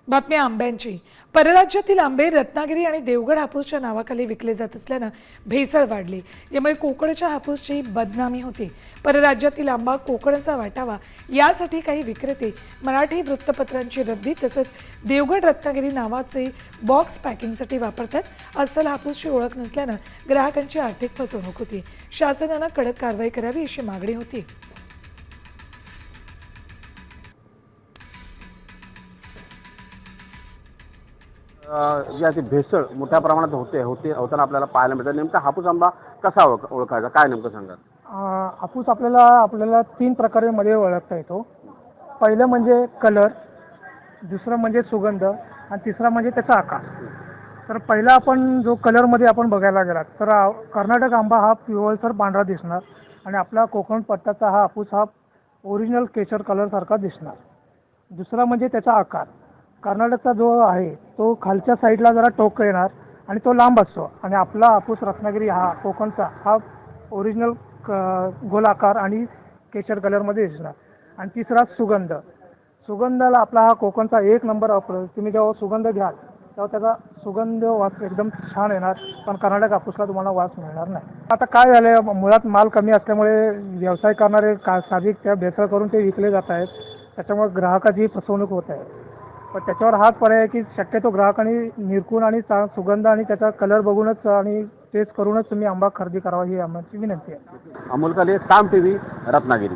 बातमी आंब्यांची। परराज्यातील आंबे रत्नागिरी आणि देवगड हापूसच्या नावाखाली विकले जात असल्यानं भेसळ वाढली। यामुळे कोकणच्या हापूसची बदनामी होती। परराज्यातील आंबा कोकणचा वाटावा यासाठी काही विक्रेते मराठी वृत्तपत्रांची रद्दी तसंच देवगड रत्नागिरी नावाचे बॉक्स पॅकिंगसाठी वापरतात। अस्सल हापूसची ओळख नसल्यानं ग्राहकांची आर्थिक फसवणूक होती। शासनानं कडक कारवाई करावी अशी मागणी होती। जी अशी भेसळ मोठ्या प्रमाणात होताना आपल्याला पाहायला मिळतं। नेमका हापूस आंबा कसा ओळखायचा, काय नेमकं सांगा? हापूस आपल्याला 3 प्रकारे मध्ये ओळखता येतो। पहिलं म्हणजे कलर, दुसरं म्हणजे सुगंध आणि तिसरा म्हणजे त्याचा आकार। तर पहिला आपण जो कलरमध्ये आपण बघायला गेलात तर कर्नाटक आंबा हा पिवळसर पांढरा दिसणार आणि आपला कोकण पट्ट्याचा हा हापूस हा ओरिजिनल केशर कलरसारखा दिसणार। दुसरा म्हणजे त्याचा आकार। कर्नाटकचा जो आहे तो खालच्या साईडला जरा टोक येणार आणि तो लांब असतो आणि आपला हापूस रत्नागिरी हा कोकणचा हा ओरिजिनल गोलाकार आणि केशर कलरमध्ये दिसणार। आणि तिसरा सुगंध। सुगंधाला आपला हा कोकणचा 1 नंबर वापरतो। तुम्ही जेव्हा सुगंध घ्याल तेव्हा त्याचा सुगंध वास एकदम छान येणार, पण कर्नाटक हापूसला तुम्हाला वास मिळणार नाही। आता काय झालंय, मुळात माल कमी असल्यामुळे व्यवसाय करणारे साधिक त्या भेसळ करून ते विकले जात आहेत, त्याच्यामुळे ग्राहकाची फसवणूक होत आहे। पण त्याच्यावर हाच पर्याय आहे की शक्यतो ग्राहकांनी निरखून आणि सुगंध आणि त्याचा कलर बघूनच आणि टेस्ट करूनच तुम्ही आंबा खरेदी करावा ही आमची विनंती आहे। अमोल काले, साम टीव्ही, रत्नागिरी।